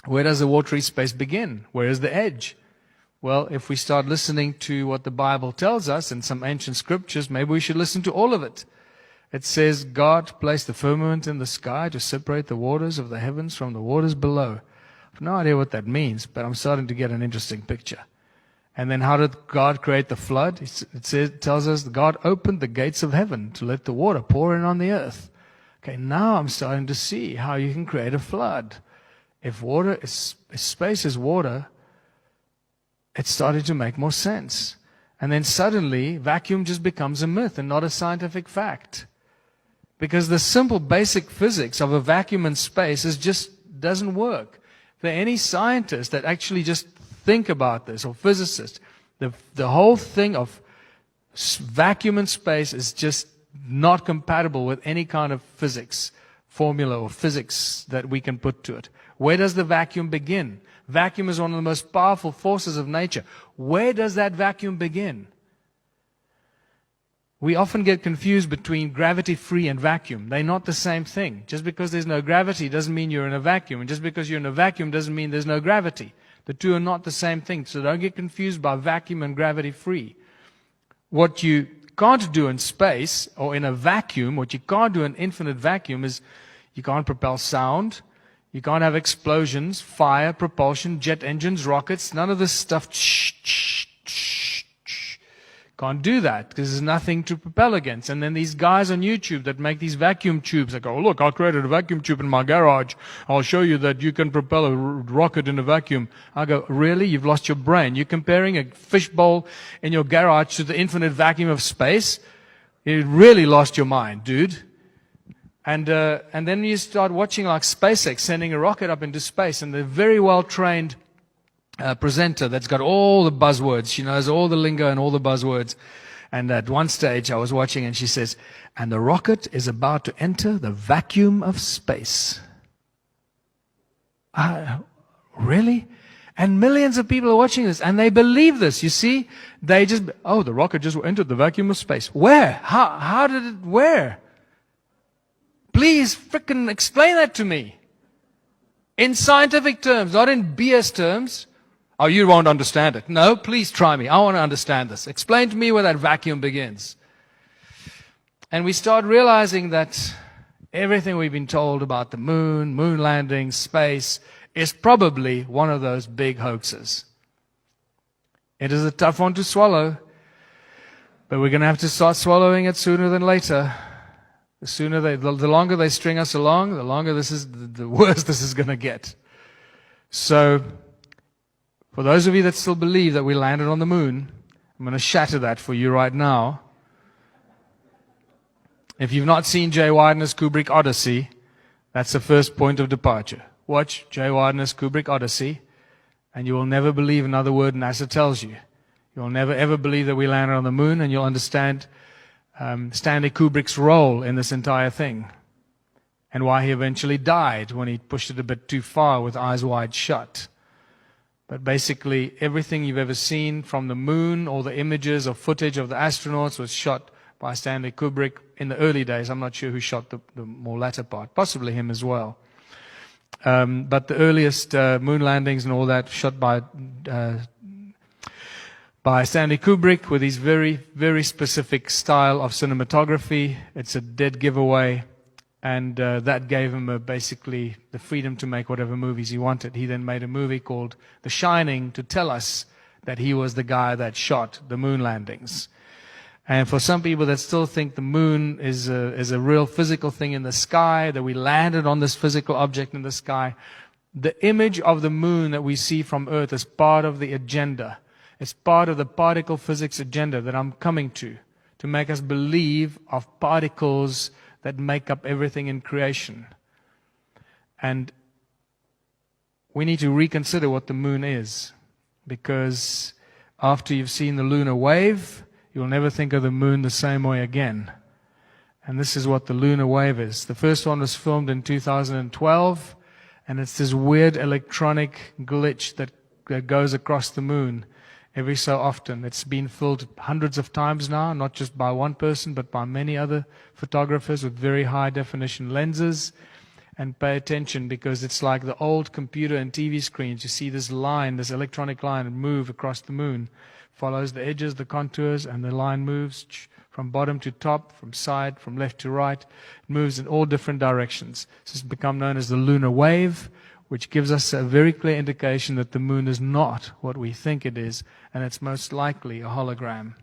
Where does the watery space begin? Where is the edge? Well, if we start listening to what the Bible tells us in some ancient scriptures, maybe we should listen to all of it. It says God placed the firmament in the sky to separate the waters of the heavens from the waters below. I have no idea what that means, but I'm starting to get an interesting picture. And then how did God create the flood? It tells us God opened the gates of heaven to let the water pour in on the earth. Okay, now I'm starting to see how you can create a flood. If space is water, it's starting to make more sense. And then suddenly, vacuum just becomes a myth and not a scientific fact. Because the simple basic physics of a vacuum in space just doesn't work. If there are any scientists that actually just think about this, or physicists, the whole thing of vacuum in space is just not compatible with any kind of physics formula or physics that we can put to it. Where does the vacuum begin? Vacuum is one of the most powerful forces of nature. Where does that vacuum begin? We often get confused between gravity-free and vacuum. They're not the same thing. Just because there's no gravity doesn't mean you're in a vacuum. And just because you're in a vacuum doesn't mean there's no gravity. The two are not the same thing. So don't get confused by vacuum and gravity-free. What you can't do in space or in a vacuum, what you can't do in infinite vacuum is you can't propel sound. You can't have explosions, fire, propulsion, jet engines, rockets, none of this stuff. Can't do that because there's nothing to propel against. And then these guys on YouTube that make these vacuum tubes, they go, oh, look, I created a vacuum tube in my garage. I'll show you that you can propel a rocket in a vacuum. I go, really? You've lost your brain. You're comparing a fishbowl in your garage to the infinite vacuum of space? You really lost your mind, dude. And then you start watching like SpaceX sending a rocket up into space, and the very well-trained presenter that's got all the buzzwords. She knows all the lingo and all the buzzwords. And at one stage I was watching and she says, and the rocket is about to enter the vacuum of space. Really? And millions of people are watching this and they believe this. You see, they just, the rocket just entered the vacuum of space. Where? How did it, where? Please frickin' explain that to me. In scientific terms, not in BS terms. Oh, you won't understand it. No, please try me. I want to understand this. Explain to me where that vacuum begins. And we start realizing that everything we've been told about the moon, moon landing, space, is probably one of those big hoaxes. It is a tough one to swallow, but we're going to have to start swallowing it sooner than later. The longer they string us along, the longer the worse this is going to get. So, for those of you that still believe that we landed on the moon, I'm going to shatter that for you right now. If you've not seen Jay Widener's Kubrick Odyssey, that's the first point of departure. Watch Jay Widener's Kubrick Odyssey, and you will never believe another word NASA tells you. You'll never ever believe that we landed on the moon, and you'll understand Stanley Kubrick's role in this entire thing and why he eventually died when he pushed it a bit too far with eyes wide shut. But basically everything you've ever seen from the moon, all the images or footage of the astronauts was shot by Stanley Kubrick in the early days. I'm not sure who shot the more latter part, possibly him as well. But the earliest moon landings and all that shot by Stanley Kubrick with his very, very specific style of cinematography. It's a dead giveaway, and that gave him basically the freedom to make whatever movies he wanted. He then made a movie called The Shining to tell us that he was the guy that shot the moon landings. And for some people that still think the moon is a real physical thing in the sky, that we landed on this physical object in the sky, the image of the moon that we see from Earth is part of the agenda. It's part of the particle physics agenda that I'm coming to make us believe of particles that make up everything in creation. And we need to reconsider what the moon is, because after you've seen the lunar wave, you'll never think of the moon the same way again. And this is what the lunar wave is. The first one was filmed in 2012, and it's this weird electronic glitch that goes across the moon every so often. It's been filmed hundreds of times now, not just by one person, but by many other photographers with very high definition lenses. and pay attention, because it's like the old computer and TV screens. You see this line, this electronic line, move across the moon. Follows the edges, the contours, and the line moves from bottom to top, from side, from left to right. It moves in all different directions. This has become known as the lunar wave, which gives us a very clear indication that the moon is not what we think it is, and it's most likely a hologram.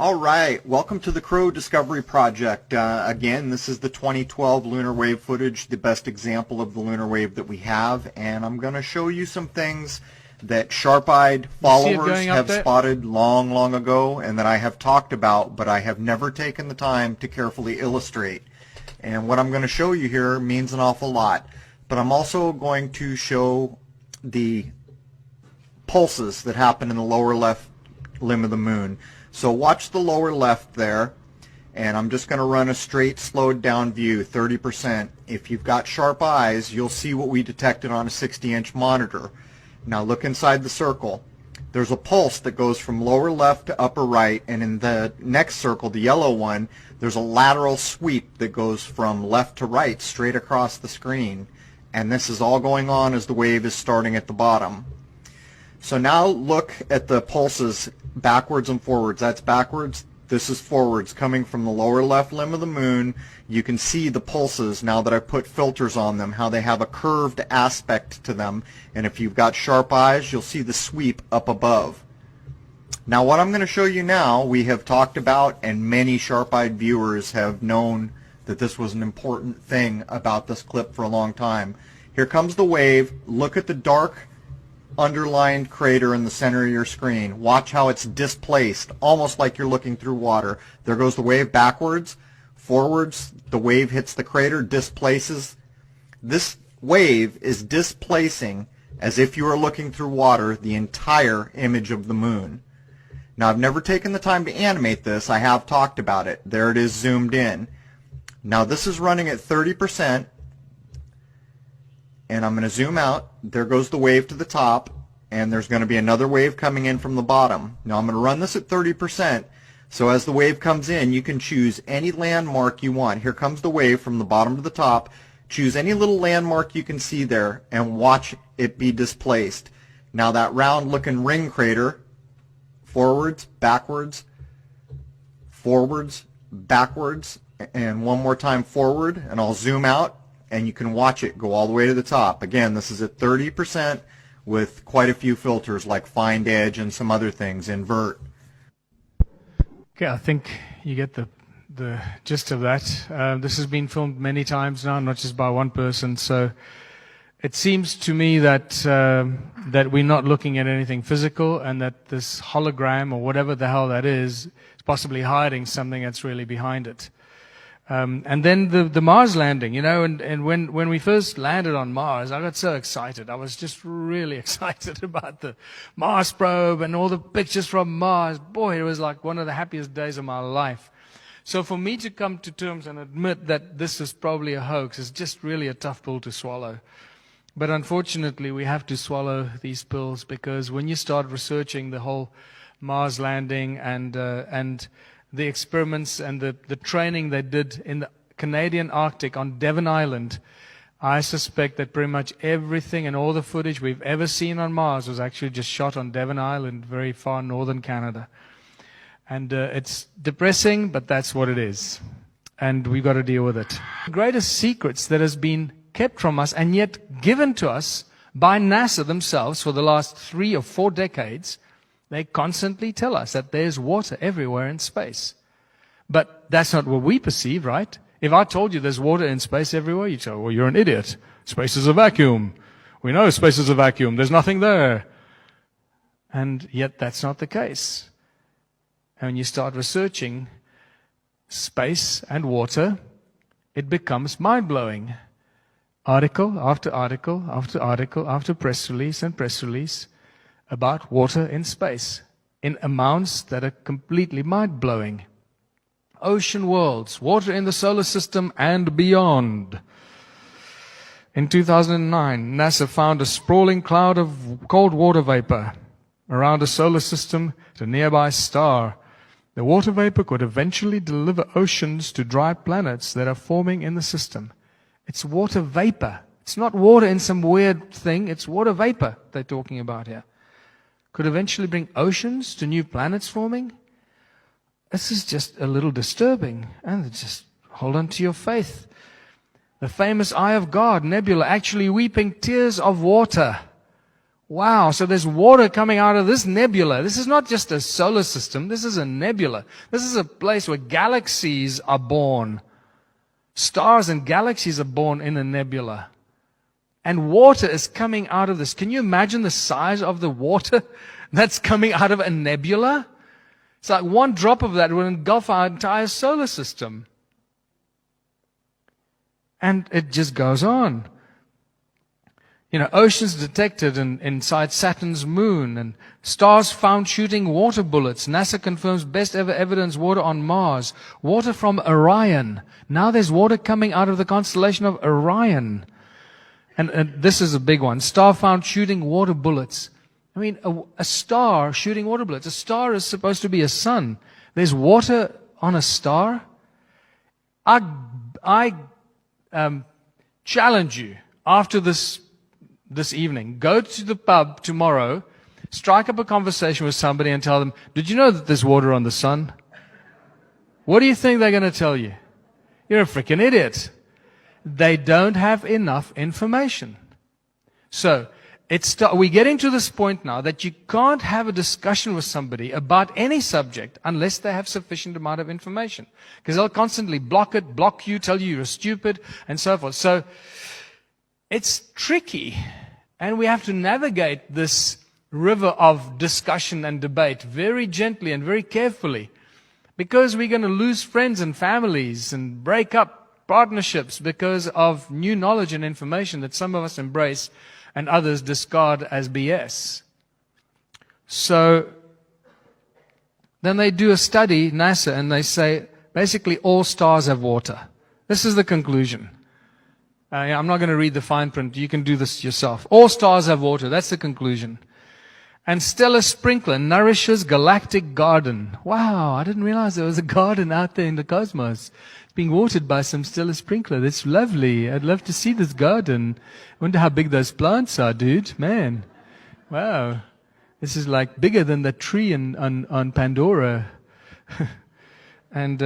All right, welcome to the Crow Discovery Project. Again, this is the 2012 lunar wave footage, the best example of the lunar wave that we have, and I'm going to show you some things that sharp-eyed followers have spotted long, long ago, and that I have talked about, but I have never taken the time to carefully illustrate. And what I'm going to show you here means an awful lot, but I'm also going to show the pulses that happen in the lower left limb of the moon. So watch the lower left there, and I'm just going to run a straight slowed down view, 30%. If you've got sharp eyes, you'll see what we detected on a 60-inch monitor. Now look inside the circle. There's a pulse that goes from lower left to upper right, and in the next circle, the yellow one, there's a lateral sweep that goes from left to right straight across the screen. And this is all going on as the wave is starting at the bottom. So now look at the pulses backwards and forwards. That's backwards. This is forwards, coming from the lower left limb of the moon. You can see the pulses now that I've put filters on them, how they have a curved aspect to them. And if you've got sharp eyes, you'll see the sweep up above. Now what I'm going to show you now, we have talked about, and many sharp-eyed viewers have known that this was an important thing about this clip for a long time. Here comes the wave. Look at the dark underlined crater in the center of your screen. Watch how it's displaced, almost like you're looking through water. There goes the wave backwards, forwards, the wave hits the crater, displaces. This wave is displacing, as if you were looking through water, the entire image of the moon. Now I've never taken the time to animate this. I have talked about it. There it is zoomed in. Now this is running at 30%. And I'm going to zoom out. There goes the wave to the top, and there's going to be another wave coming in from the bottom. Now I'm going to run this at 30%, so as the wave comes in, you can choose any landmark you want. Here comes the wave from the bottom to the top. Choose any little landmark you can see there, and watch it be displaced. Now that round-looking ring crater, forwards, backwards, backwards, and one more time forward, and I'll zoom out. And you can watch it go all the way to the top. Again, this is at 30% with quite a few filters like find edge and some other things, invert. Okay, I think you get the gist of that. This has been filmed many times now, not just by one person. So it seems to me that that we're not looking at anything physical, and that this hologram or whatever the hell that is possibly hiding something that's really behind it. And then the Mars landing, you know, and when we first landed on Mars, I got so excited. I was just really excited about the Mars probe and all the pictures from Mars. Boy, it was like one of the happiest days of my life. So for me to come to terms and admit that this is probably a hoax is just really a tough pill to swallow. But unfortunately, we have to swallow these pills, because when you start researching the whole Mars landing and the experiments and the training they did in the Canadian Arctic on Devon Island, I suspect that pretty much everything and all the footage we've ever seen on Mars was actually just shot on Devon Island, very far northern Canada. And it's depressing, but that's what it is. And we've got to deal with it. The greatest secrets that has been kept from us and yet given to us by NASA themselves for the last 3 or 4 decades, they constantly tell us that there's water everywhere in space. But that's not what we perceive, right? If I told you there's water in space everywhere, you'd say, well, you're an idiot. Space is a vacuum. We know space is a vacuum. There's nothing there. And yet that's not the case. And when you start researching space and water, it becomes mind-blowing. Article after article after article after press release and press release about water in space. in amounts that are completely mind-blowing. Ocean worlds, water in the solar system and beyond. In 2009, NASA found a sprawling cloud of cold water vapor around a solar system at a nearby star. The water vapor could eventually deliver oceans to dry planets that are forming in the system. It's water vapor. It's not water in some weird thing. It's water vapor they're talking about here. Could eventually bring oceans to new planets forming. This is just a little disturbing. And just hold on to your faith. The famous Eye of God nebula actually weeping tears of water. Wow, so there's water coming out of this nebula. This is not just a solar system. This is a nebula. This is a place where galaxies are born. Stars and galaxies are born in a nebula. And water is coming out of this. Can you imagine the size of the water that's coming out of a nebula? It's like one drop of that would engulf our entire solar system. And it just goes on. You know, oceans detected inside Saturn's moon, and stars found shooting water bullets. NASA confirms best ever evidence water on Mars. Water from Orion. Now there's water coming out of the constellation of Orion. And this is a big one. Star found shooting water bullets. I mean, a star shooting water bullets. A star is supposed to be a sun. There's water on a star. I challenge you after this evening, go to the pub tomorrow, strike up a conversation with somebody and tell them, did you know that there's water on the sun? What do you think they're going to tell you? You're a freaking idiot. They don't have enough information. So, we're getting to this point now that you can't have a discussion with somebody about any subject unless they have sufficient amount of information. Because they'll constantly block you, tell you you're stupid, and so forth. So, it's tricky, and we have to navigate this river of discussion and debate very gently and very carefully, because we're going to lose friends and families and break up partnerships because of new knowledge and information that some of us embrace and others discard as BS. So then they do a study, NASA, and they say basically all stars have water. This is the conclusion. I'm not going to read the fine print. You can do this yourself. All stars have water. That's the conclusion. And stellar sprinkler nourishes galactic garden. Wow, I didn't realize there was a garden out there in the cosmos. It's being watered by some stellar sprinkler. That's lovely. I'd love to see this garden. I wonder how big those plants are, dude. Man. Wow. This is like bigger than the tree on Pandora. And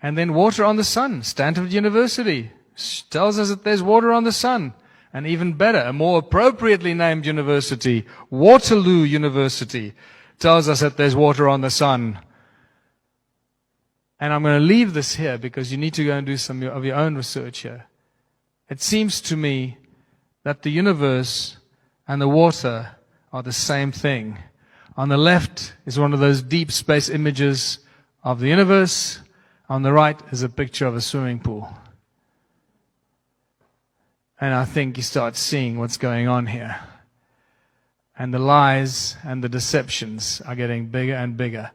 then water on the sun. Stanford University tells us that there's water on the sun. And even better, a more appropriately named university, Waterloo University, tells us that there's water on the sun. And I'm going to leave this here because you need to go and do some of your own research here. It seems to me that the universe and the water are the same thing. On the left is one of those deep space images of the universe. On the right is a picture of a swimming pool. And I think you start seeing what's going on here. And the lies and the deceptions are getting bigger and bigger.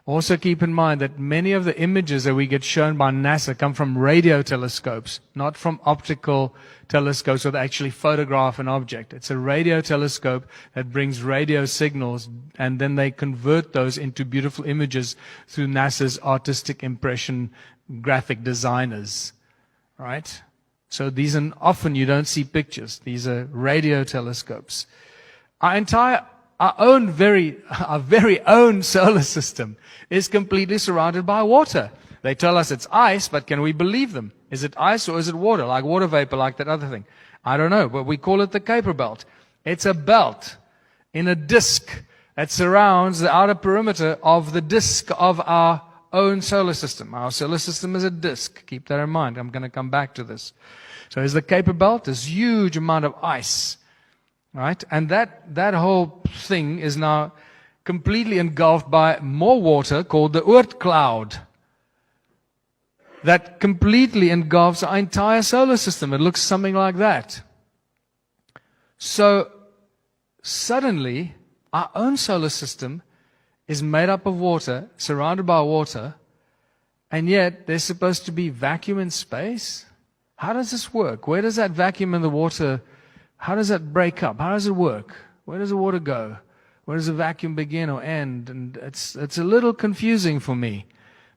Also keep in mind that many of the images that we get shown by NASA come from radio telescopes, not from optical telescopes that actually photograph an object. It's a radio telescope that brings radio signals, and then they convert those into beautiful images through NASA's artistic impression graphic designers. Right? So these are often you don't see pictures. These are radio telescopes. Our very own solar system is completely surrounded by water. They tell us it's ice, but can we believe them? Is it ice or is it water? Like water vapor, like that other thing. I don't know, but we call it the Kuiper Belt. It's a belt in a disk that surrounds the outer perimeter of the disk of our own solar system. Our solar system is a disk. Keep that in mind. I'm going to come back to this. So there's the Kuiper Belt, this huge amount of ice, right? And that whole thing is now completely engulfed by more water called the Oort cloud that completely engulfs our entire solar system. It looks something like that. So suddenly, our own solar system is made up of water, surrounded by water, and yet there's supposed to be vacuum in space? How does this work? Where does that vacuum in the water, how does that break up? How does it work? Where does the water go? Where does the vacuum begin or end? And it's a little confusing for me.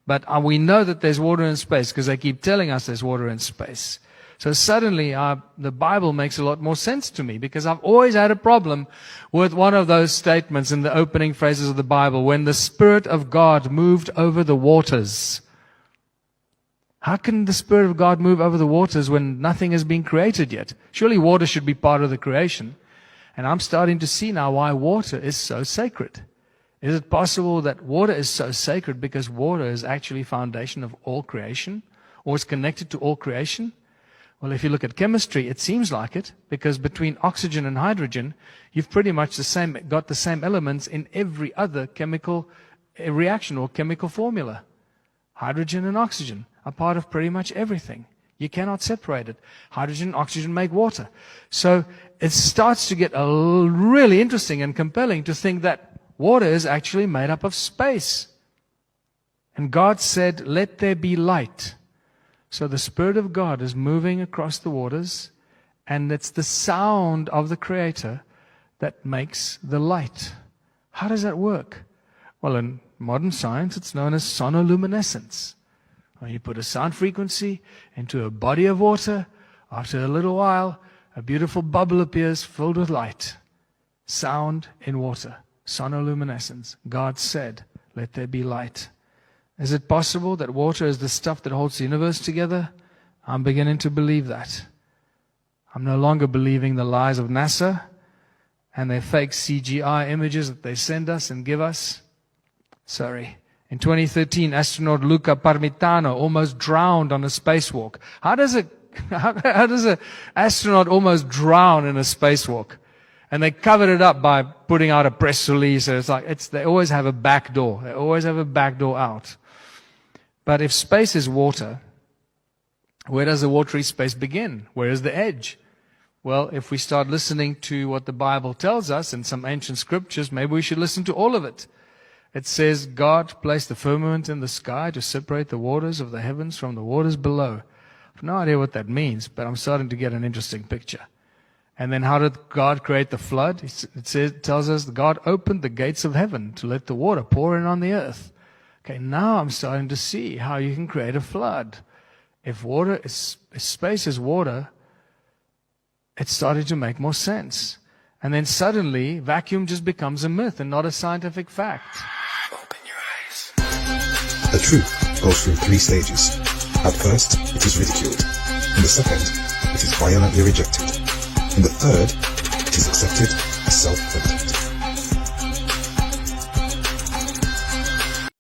But we know that there's water in space because they keep telling us there's water in space. So suddenly the Bible makes a lot more sense to me, because I've always had a problem with one of those statements in the opening phrases of the Bible, when the Spirit of God moved over the waters. How can the Spirit of God move over the waters when nothing has been created yet? Surely water should be part of the creation. And I'm starting to see now why water is so sacred. Is it possible that water is so sacred because water is actually foundation of all creation, or is connected to all creation? Well, if you look at chemistry, it seems like it, because between oxygen and hydrogen, you've pretty much got the same elements in every other chemical reaction or chemical formula. Hydrogen and oxygen are part of pretty much everything. You cannot separate it. Hydrogen and oxygen make water. So it starts to get really interesting and compelling to think that water is actually made up of space. And God said, "Let there be light." So the Spirit of God is moving across the waters, and it's the sound of the Creator that makes the light. How does that work? Well, in modern science, it's known as sonoluminescence. When you put a sound frequency into a body of water, after a little while, a beautiful bubble appears filled with light. Sound in water. Sonoluminescence. God said, "Let there be light." Is it possible that water is the stuff that holds the universe together? I'm beginning to believe that. I'm no longer believing the lies of NASA and their fake CGI images that they send us and give us. Sorry. In 2013, astronaut Luca Parmitano almost drowned on a spacewalk. How does an astronaut almost drown in a spacewalk? And they covered it up by putting out a press release. And they always have a back door. They always have a back door out. But if space is water, where does the watery space begin? Where is the edge? Well, if we start listening to what the Bible tells us in some ancient scriptures, maybe we should listen to all of it. It says God placed the firmament in the sky to separate the waters of the heavens from the waters below. I have no idea what that means, but I'm starting to get an interesting picture. And then how did God create the flood? It tells us God opened the gates of heaven to let the water pour in on the earth. Okay, now I'm starting to see how you can create a flood. If space is water, it's starting to make more sense. And then suddenly, vacuum just becomes a myth and not a scientific fact. Open your eyes. The truth goes through 3 stages. At first, it is ridiculed. In the second, it is violently rejected. In the third, it is accepted as self-evident.